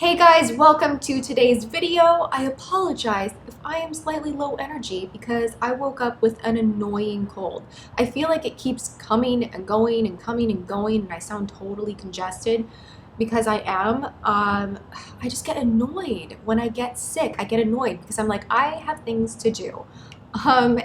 Hey guys, welcome to today's video. I apologize if I am slightly low energy because I woke up with an annoying cold. I feel like it keeps coming and going and coming and going, and I sound totally congested because I am. I just get annoyed when I get sick. I get annoyed because I'm like, I have things to do.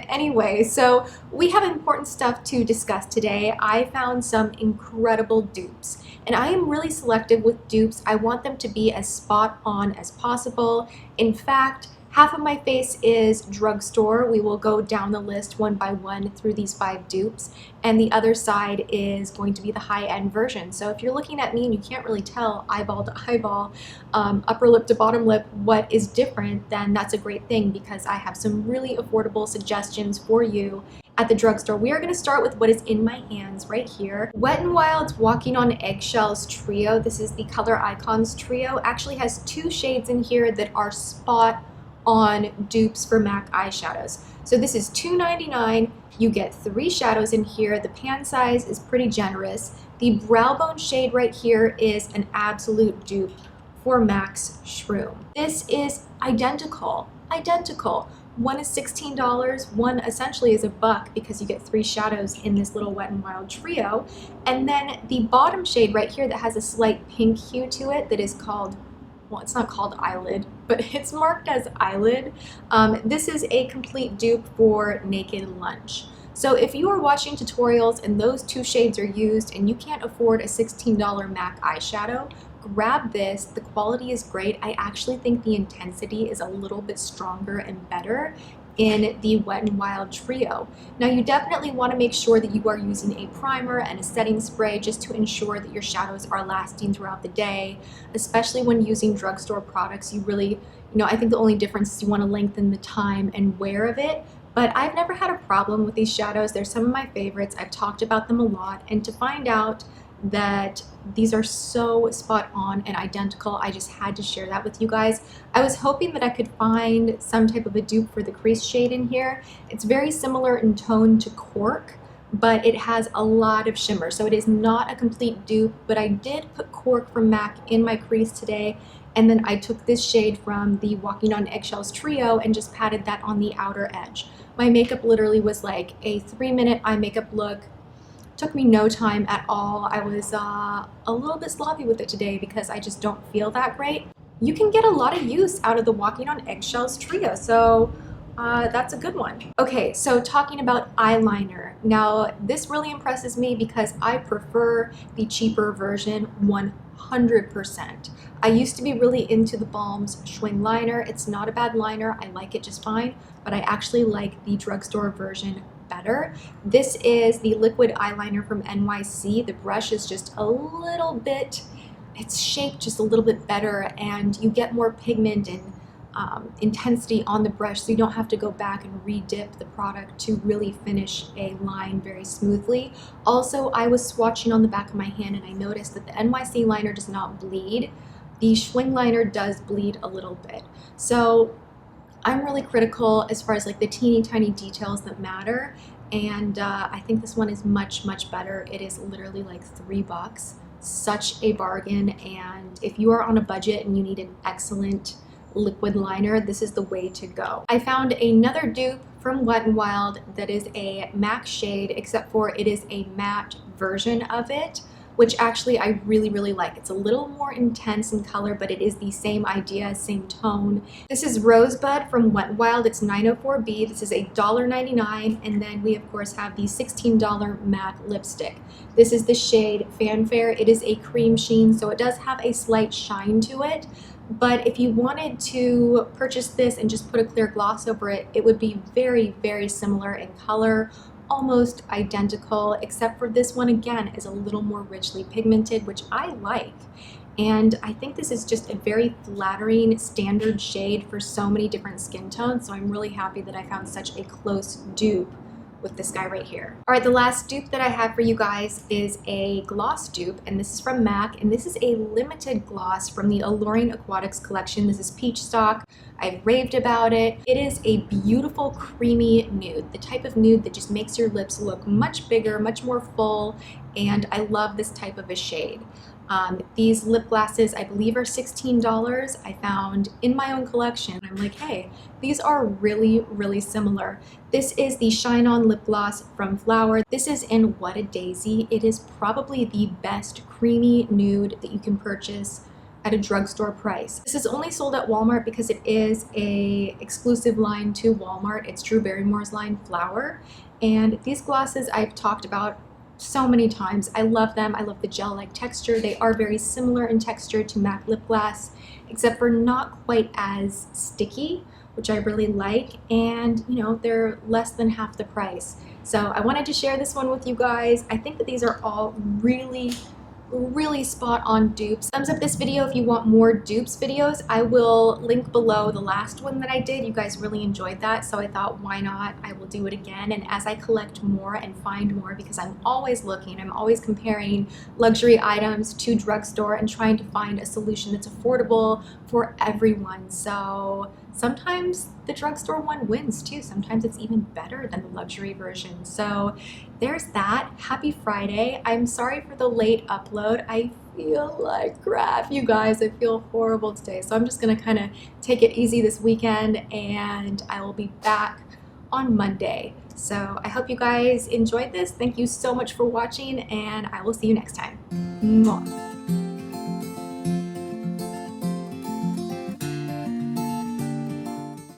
Anyway, so we have important stuff to discuss today. I found some incredible dupes, and I am really selective with dupes. I want them to be as spot on as possible. In fact, half of my face is drugstore. We will go down the list one by one through these 5 dupes, and the other side is going to be the high-end version. So if you're looking at me and you can't really tell eyeball to eyeball, upper lip to bottom lip, what is different, then that's a great thing because I have some really affordable suggestions for you at the drugstore. We are going to start with what is in my hands right here. Wet n Wild's Walking on Eggshells Trio. This is the Color Icons Trio. Actually has 2 shades in here that are spot on dupes for MAC eyeshadows. So this is $2.99. You get 3 shadows in here. The pan size is pretty generous. The brow bone shade right here is an absolute dupe for MAC's Shroom. This is identical. One is $16, one essentially is $1 because you get 3 shadows in this little Wet n Wild trio. And then the bottom shade right here that has a slight pink hue to it that is called, well, it's not called Eyelid, but it's marked as Eyelid. This is a complete dupe for Naked Lunch. So if you are watching tutorials and those 2 shades are used and you can't afford a $16 MAC eyeshadow, grab this. The quality is great. I actually think the intensity is a little bit stronger and better in the Wet n Wild trio. Now you definitely want to make sure that you are using a primer and a setting spray just to ensure that your shadows are lasting throughout the day, especially when using drugstore products. You really, I think the only difference is you want to lengthen the time and wear of it. But I've never had a problem with these shadows. They're some of my favorites. I've talked about them a lot, and to find out that these are so spot on and identical, I just had to share that with you guys. I was hoping that I could find some type of a dupe for the crease shade in here. It's very similar in tone to Cork, but it has a lot of shimmer, so it is not a complete dupe. But I did put Cork from MAC in my crease today, and then I took this shade from the Walking on Eggshells trio and just patted that on the outer edge. My makeup literally was like a 3-minute eye makeup look. Took me no time at all. I was a little bit sloppy with it today because I just don't feel that great. You can get a lot of use out of the Walking on Eggshells trio, so that's a good one. Okay, so talking about eyeliner. Now, this really impresses me because I prefer the cheaper version 100%. I used to be really into the Balm's Schwing liner. It's not a bad liner. I like it just fine, but I actually like the drugstore version better. This is the liquid eyeliner from NYC. The brush is just a little bit, it's shaped just a little bit better, and you get more pigment and intensity on the brush, so you don't have to go back and re-dip the product to really finish a line very smoothly. Also, I was swatching on the back of my hand and I noticed that the NYC liner does not bleed. The Schwing liner does bleed a little bit. So I'm really critical as far as like the teeny tiny details that matter, and I think this one is much better. It is literally like $3, such a bargain. And if you are on a budget and you need an excellent liquid liner, this is the way to go. I found another dupe from Wet n Wild that is a MAC shade, except for it is a matte version of it, which actually I really like. It's a little more intense in color, but it is the same idea, same tone. This is Rosebud from Wet n Wild. It's 904B. This is $1.99, and then we of course have the $16 MAC lipstick. This is the shade Fanfare. It is a cream sheen, so it does have a slight shine to it. But if you wanted to purchase this and just put a clear gloss over it, it would be very similar in color, almost identical, except for this one again is a little more richly pigmented, which I like. And I think this is just a very flattering standard shade for so many different skin tones, so I'm really happy that I found such a close dupe with this guy right here. All right, the last dupe that I have for you guys is a gloss dupe, and this is from MAC, and this is a limited gloss from the Alluring Aquatics collection. This is Peachstock. I've raved about it. It is a beautiful creamy nude, the type of nude that just makes your lips look much bigger, much more full, and I love this type of a shade. These lip glosses, I believe, are $16. I found in my own collection. I'm like, hey, these are really, really similar. This is the Shine On Lip Gloss from Flower. This is in What a Daisy. It is probably the best creamy nude that you can purchase at a drugstore price. This is only sold at Walmart because it is a exclusive line to Walmart. It's Drew Barrymore's line, Flower. And these glosses I've talked about so many times. I love them. I love the gel-like texture. They are very similar in texture to MAC lip gloss, except for not quite as sticky, which I really like. And you know, they're less than half the price. So I wanted to share this one with you guys. I think that these are all really spot on dupes. Thumbs up this video if you want more dupes videos. I will link below the last one that I did. You guys really enjoyed that, so I thought, why not? I will do it again. And as I collect more and find more, because I'm always looking, I'm always comparing luxury items to drugstore and trying to find a solution that's affordable for everyone. So sometimes the drugstore one wins too. Sometimes it's even better than the luxury version. So there's that. Happy Friday. I'm sorry for the late upload. I feel like crap, you guys. I feel horrible today. So I'm just gonna kind of take it easy this weekend, and I will be back on Monday. So I hope you guys enjoyed this. Thank you so much for watching, and I will see you next time. Mwah.